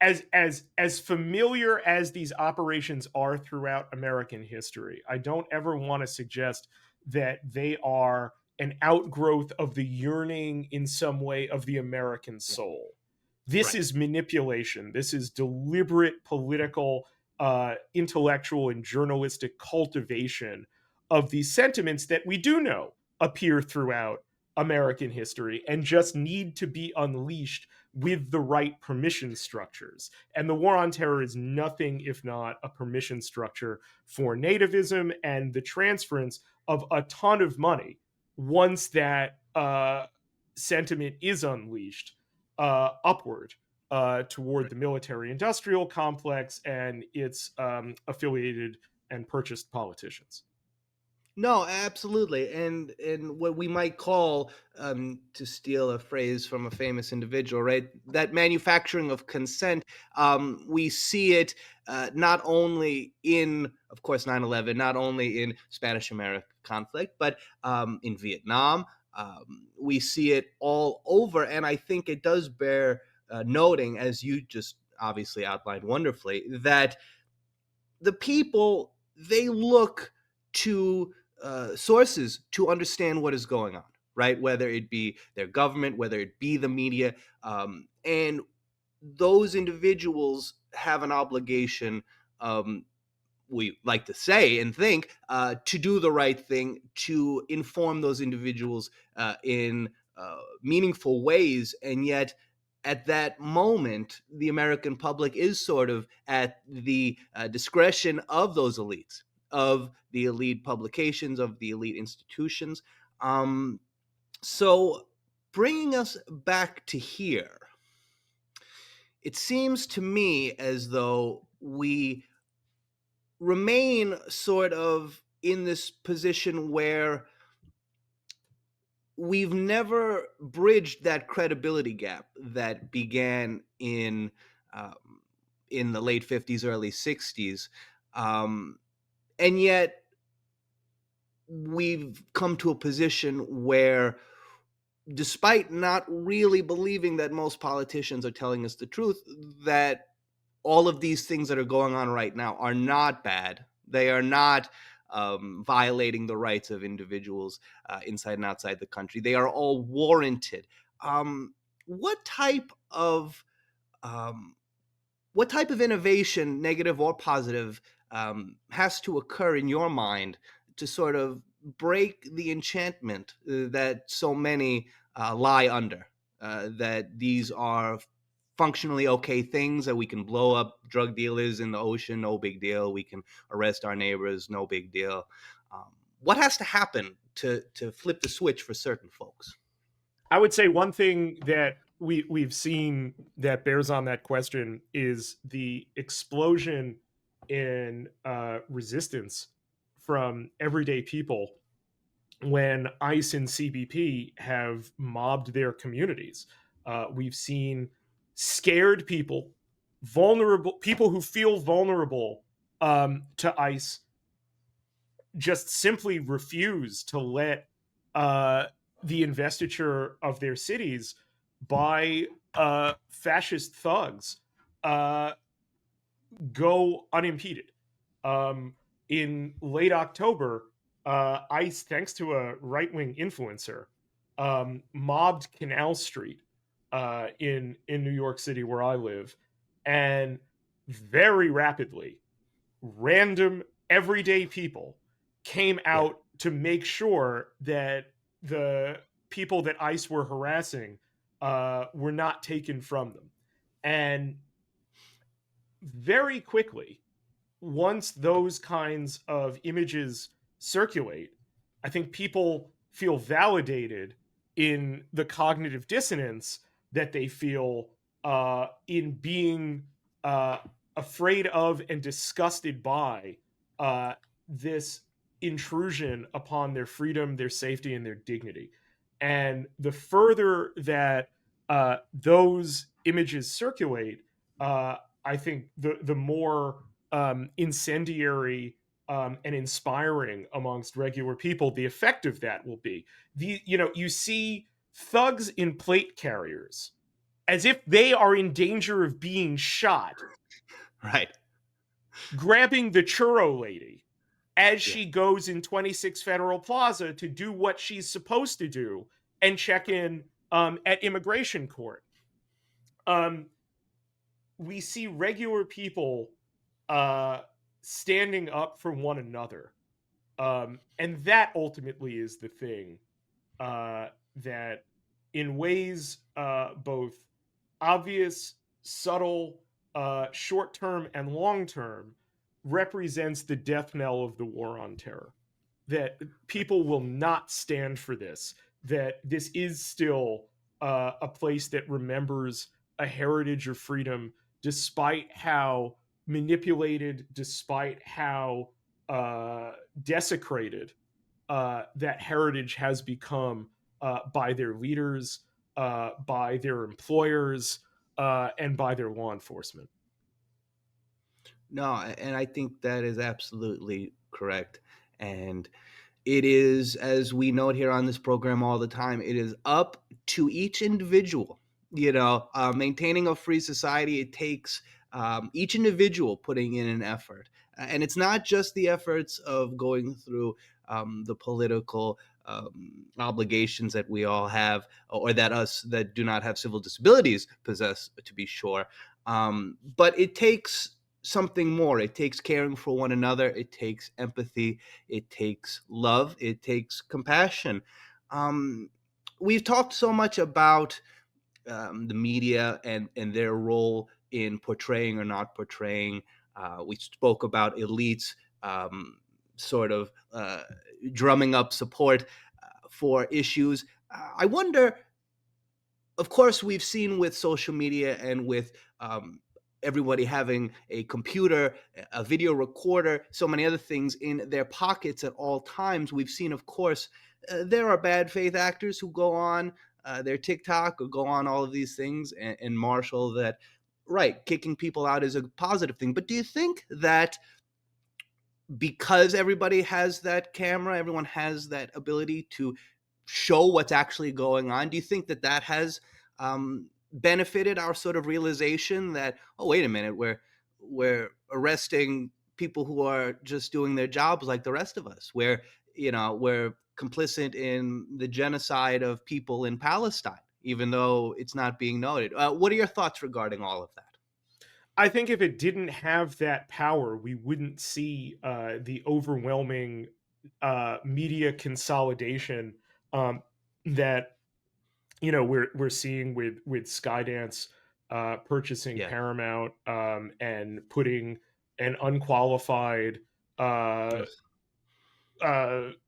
as familiar as these operations are throughout American history. I don't ever want to suggest that they are an outgrowth of the yearning in some way of the American soul. This is manipulation. This is deliberate political, intellectual, and journalistic cultivation of these sentiments that we do know appear throughout American history and just need to be unleashed with the right permission structures. And the war on terror is nothing if not a permission structure for nativism and the transference of a ton of money once that sentiment is unleashed upward toward the military industrial complex and its affiliated and purchased politicians. No, absolutely, and what we might call, to steal a phrase from a famous individual, right? That manufacturing of consent. We see it not only in, of course, 9/11, not only in Spanish-American conflict, but in Vietnam. We see it all over, and I think it does bear noting, as you just obviously outlined wonderfully, that the people, they look to sources to understand what is going on, right? Whether it be their government, whether it be the media, and those individuals have an obligation, we like to say and think, to do the right thing, to inform those individuals in meaningful ways. And yet, at that moment, the American public is sort of at the discretion of those elites, of the elite publications, of the elite institutions. So, bringing us back to here, it seems to me as though we remain sort of in this position where we've never bridged that credibility gap that began in the late 50s, early 60s. And yet we've come to a position where, despite not really believing that most politicians are telling us the truth, that all of these things that are going on right now are not bad. They are not violating the rights of individuals inside and outside the country. They are all warranted. What type of innovation, negative or positive, has to occur in your mind to sort of break the enchantment that so many lie under? That these are functionally okay things, that we can blow up drug dealers in the ocean, no big deal. We can arrest our neighbors, no big deal. What has to happen to flip the switch for certain folks? I would say one thing that we've seen that bears on that question is the explosion in resistance from everyday people when ICE and CBP have mobbed their communities. We've seen scared people, vulnerable people who feel vulnerable to ICE, just simply refuse to let the investiture of their cities by fascist thugs go unimpeded. In late October, ICE, thanks to a right-wing influencer, mobbed Canal Street in New York City, where I live, and very rapidly, random everyday people came out to make sure that the people that ICE were harassing were not taken from them. And very quickly, once those kinds of images circulate, I think people feel validated in the cognitive dissonance that they feel in being afraid of and disgusted by this intrusion upon their freedom, their safety, and their dignity. And the further that those images circulate, I think the more incendiary and inspiring amongst regular people the effect of that will be. You see thugs in plate carriers as if they are in danger of being shot, Right. grabbing the churro lady as she goes in 26 Federal Plaza to do what she's supposed to do and check in at immigration court. We see regular people standing up for one another. And that ultimately is the thing that, in ways both obvious, subtle, short-term, and long-term, represents the death knell of the war on terror. That people will not stand for this, that this is still a place that remembers a heritage of freedom, despite how manipulated, despite how desecrated that heritage has become by their leaders, by their employers, and by their law enforcement. No, and I think that is absolutely correct. And it is, as we note here on this program all the time, it is up to each individual. Maintaining a free society, it takes each individual putting in an effort. And it's not just the efforts of going through the political obligations that we all have, or that us that do not have civil disabilities possess, to be sure. But it takes something more. It takes caring for one another. It takes empathy. It takes love. It takes compassion. We've talked so much about the media and their role in portraying or not portraying. We spoke about elites sort of drumming up support for issues. I wonder, of course, we've seen with social media and with everybody having a computer, a video recorder, so many other things in their pockets at all times. We've seen, of course, there are bad faith actors who go on their TikTok or go on all of these things and marshal that, right, kicking people out is a positive thing. But do you think that because everybody has that camera, everyone has that ability to show what's actually going on, do you think that that has benefited our sort of realization that, oh, wait a minute, we're arresting people who are just doing their jobs like the rest of us, we're complicit in the genocide of people in Palestine, even though it's not being noted? What are your thoughts regarding all of that? I think if it didn't have that power, we wouldn't see the overwhelming media consolidation that we're seeing with Skydance purchasing Paramount and putting an unqualified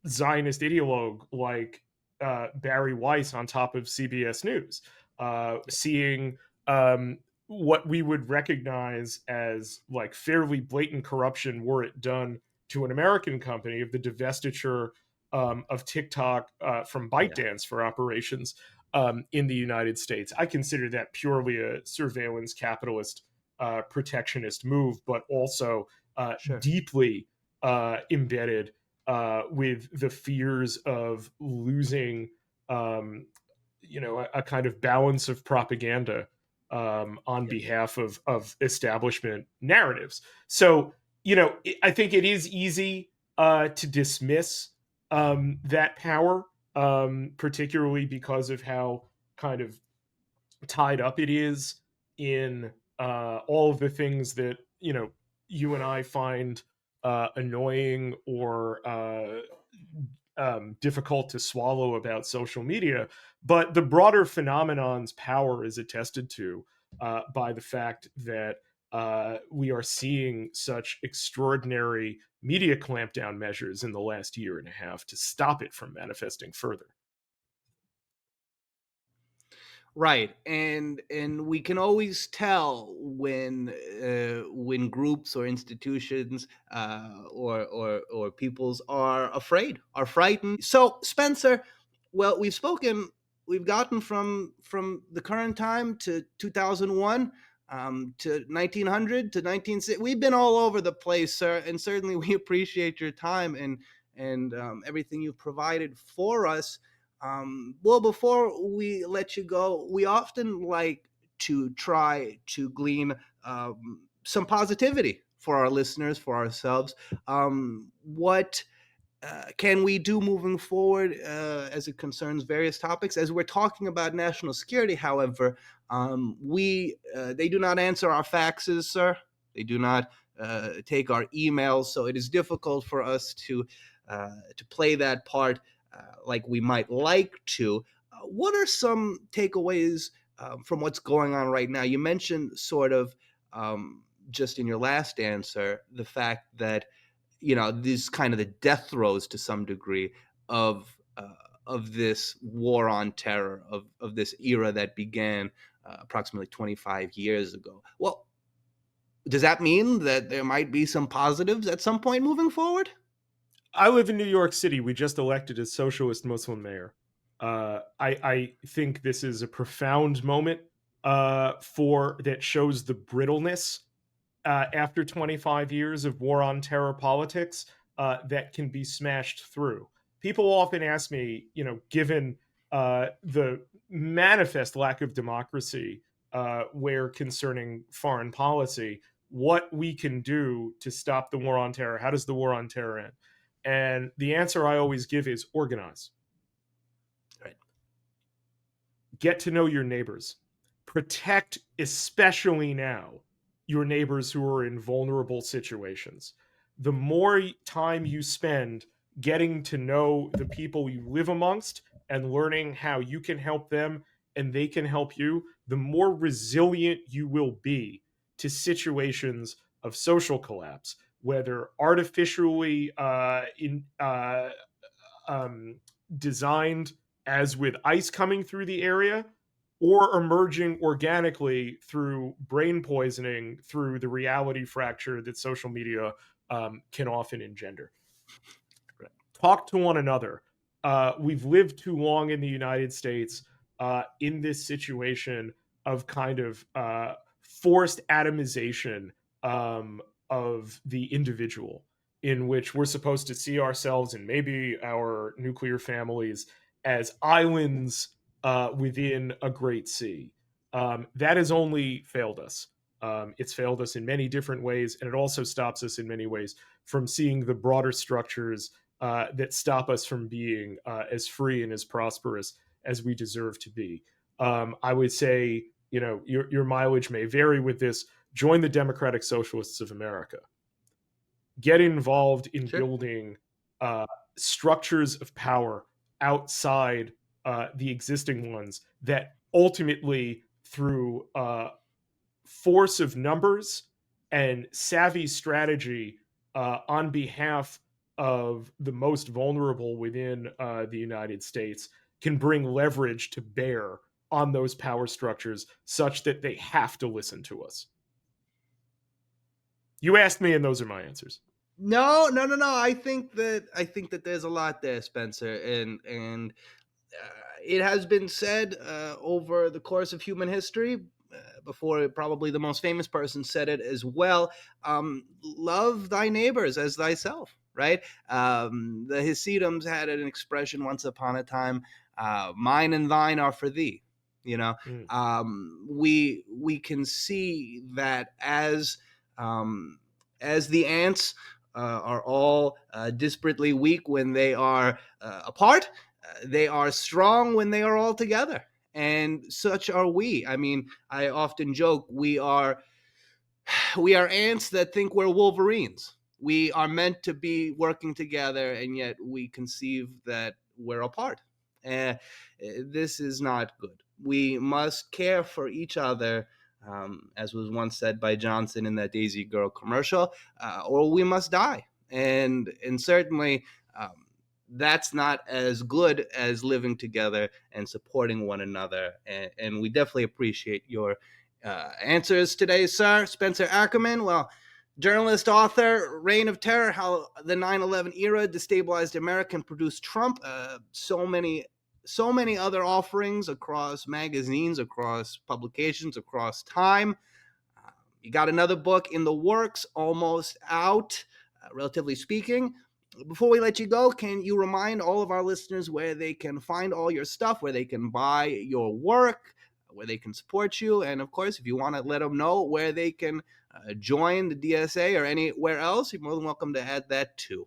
Zionist ideologue like Barry Weiss on top of CBS News, seeing what we would recognize as like fairly blatant corruption were it done to an American company, of the divestiture of TikTok from ByteDance for operations in the United States. I consider that purely a surveillance capitalist protectionist move, but also deeply embedded with the fears of losing a kind of balance of propaganda on behalf of establishment narratives. So, I think it is easy to dismiss that power, particularly because of how kind of tied up it is in all of the things that, you and I find annoying or difficult to swallow about social media. But the broader phenomenon's power is attested to by the fact that we are seeing such extraordinary media clampdown measures in the last year and a half to stop it from manifesting further. Right, and we can always tell when groups or institutions or peoples are afraid, are frightened. So, Spencer, well, we've gotten from the current time to 2001 to 1900 to 1960. We've been all over the place, sir, and certainly we appreciate your time and everything you've provided for us. Well, before we let you go, we often like to try to glean some positivity for our listeners, for ourselves. What can we do moving forward as it concerns various topics? As we're talking about national security, however, they do not answer our faxes, sir. They do not take our emails, so it is difficult for us to play that part like we might like to. What are some takeaways from what's going on right now? You mentioned sort of just in your last answer the fact that these kind of the death throes to some degree of this war on terror, of this era that began approximately 25 years ago. Well, does that mean that there might be some positives at some point moving forward? I live in New York City. We just elected a socialist Muslim mayor. I think this is a profound moment that shows the brittleness after 25 years of war on terror politics that can be smashed through. People often ask me, given the manifest lack of democracy where concerning foreign policy, what we can do to stop the war on terror. How does the war on terror end? And the answer I always give is organize. Right. Get to know your neighbors. Protect, especially now, your neighbors who are in vulnerable situations. The more time you spend getting to know the people you live amongst and learning how you can help them and they can help you, the more resilient you will be to situations of social collapse, whether artificially designed, as with ice coming through the area, or emerging organically through brain poisoning, through the reality fracture that social media can often engender. Talk to one another. We've lived too long in the United States in this situation of kind of forced atomization of the individual, in which we're supposed to see ourselves and maybe our nuclear families as islands within a great sea. That has only failed us. It's failed us in many different ways, and it also stops us in many ways from seeing the broader structures that stop us from being as free and as prosperous as we deserve to be. I would say, your mileage may vary with this. Join the Democratic Socialists of America. Get involved in building structures of power outside the existing ones that ultimately, through force of numbers and savvy strategy on behalf of the most vulnerable within the United States, can bring leverage to bear on those power structures such that they have to listen to us. You asked me, and those are my answers. No. I think that there's a lot there, Spencer, and it has been said over the course of human history. Before, probably the most famous person said it as well. Love thy neighbors as thyself. Right? The Hasidims had an expression once upon a time: "Mine and thine are for thee." We can see that as the ants are all disparately weak when they are apart, they are strong when they are all together, and such are we. I mean, I often joke we are ants that think we're Wolverines. We are meant to be working together, and yet we conceive that we're apart. This is not good. We must care for each other, as was once said by Johnson in that Daisy Girl commercial, or we must die. And certainly, that's not as good as living together and supporting one another. And we definitely appreciate your answers today, sir. Spencer Ackerman, well, journalist, author, Reign of Terror, How the 9/11 Era Destabilized America and Produced Trump. So many other offerings across magazines, across publications, across time. You got another book in the works, almost out, relatively speaking. Before we let you go, can you remind all of our listeners where they can find all your stuff, where they can buy your work, where they can support you. And of course, if you want to let them know where they can join the DSA or anywhere else, you're more than welcome to add that too.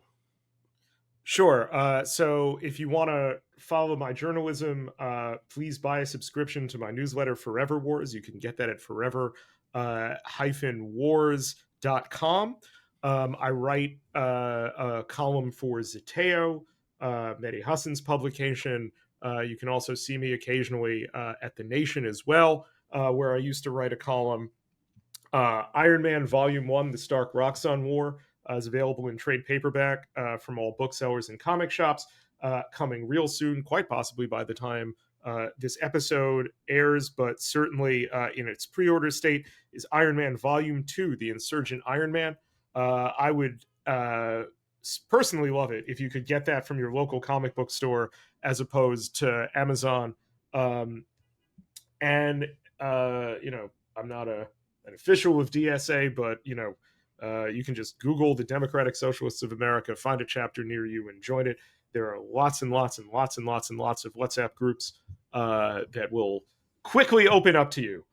Sure. So if you want to follow my journalism, please buy a subscription to my newsletter, Forever Wars. You can get that at forever-wars.com. I write a column for Zeteo, Mehdi Hassan's publication. You can also see me occasionally at The Nation as well, where I used to write a column. Iron Man Volume 1, The Stark Roxxon War, is available in trade paperback from all booksellers and comic shops, coming real soon, quite possibly by the time this episode airs, but certainly in its pre-order state, is Iron Man Volume 2, The Insurgent Iron Man. I would personally love it if you could get that from your local comic book store as opposed to Amazon. I'm not an official of DSA, but, you can just Google the Democratic Socialists of America, find a chapter near you, and join it. There are lots and lots and lots and lots and lots of WhatsApp groups that will quickly open up to you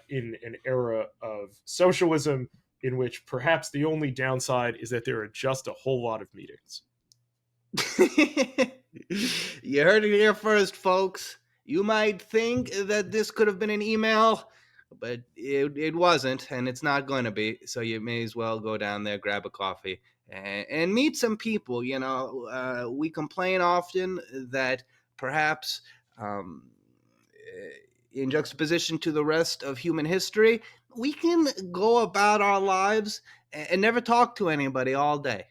in an era of socialism in which perhaps the only downside is that there are just a whole lot of meetings. You heard it here first, folks. You might think that this could have been an email, but it wasn't, and it's not going to be. So you may as well go down there, grab a coffee, and meet some people. We complain often that perhaps in juxtaposition to the rest of human history, we can go about our lives and never talk to anybody all day.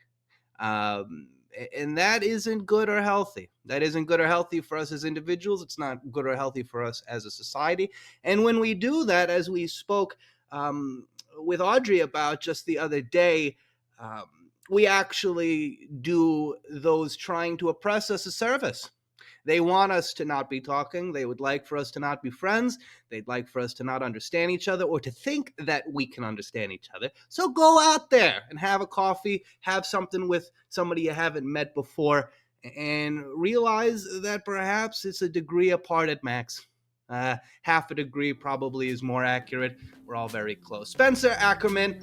And that isn't good or healthy. That isn't good or healthy for us as individuals. It's not good or healthy for us as a society. And when we do that, as we spoke with Audrey about just the other day, we actually do those trying to oppress us a service. They want us to not be talking. They would like for us to not be friends. They'd like for us to not understand each other or to think that we can understand each other. So go out there and have a coffee, have something with somebody you haven't met before, and realize that perhaps it's a degree apart at max. Half a degree probably is more accurate. We're all very close. Spencer Ackerman,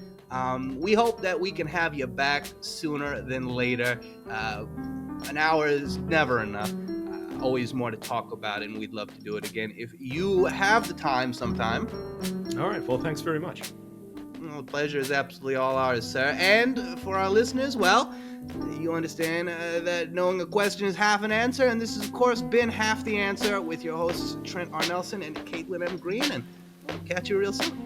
we hope that we can have you back sooner than later. An hour is never enough. Always more to talk about, and we'd love to do it again if you have the time sometime. All right. Well, thanks very much. Well, the pleasure is absolutely all ours, sir. And for our listeners, well, you understand that knowing a question is half an answer, and this has, of course, been Half the Answer with your hosts, Trent R. Nelson and Caitlin M. Green, and we'll catch you real soon.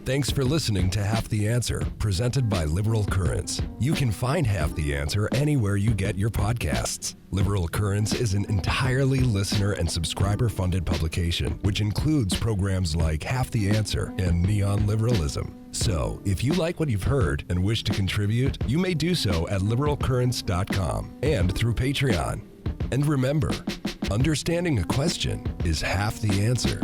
Thanks for listening to Half the Answer, presented by Liberal Currents. You can find Half the Answer anywhere you get your podcasts. Liberal Currents is an entirely listener and subscriber-funded publication, which includes programs like Half the Answer and Neon Liberalism. So, if you like what you've heard and wish to contribute, you may do so at liberalcurrents.com and through Patreon. And remember, understanding a question is half the answer.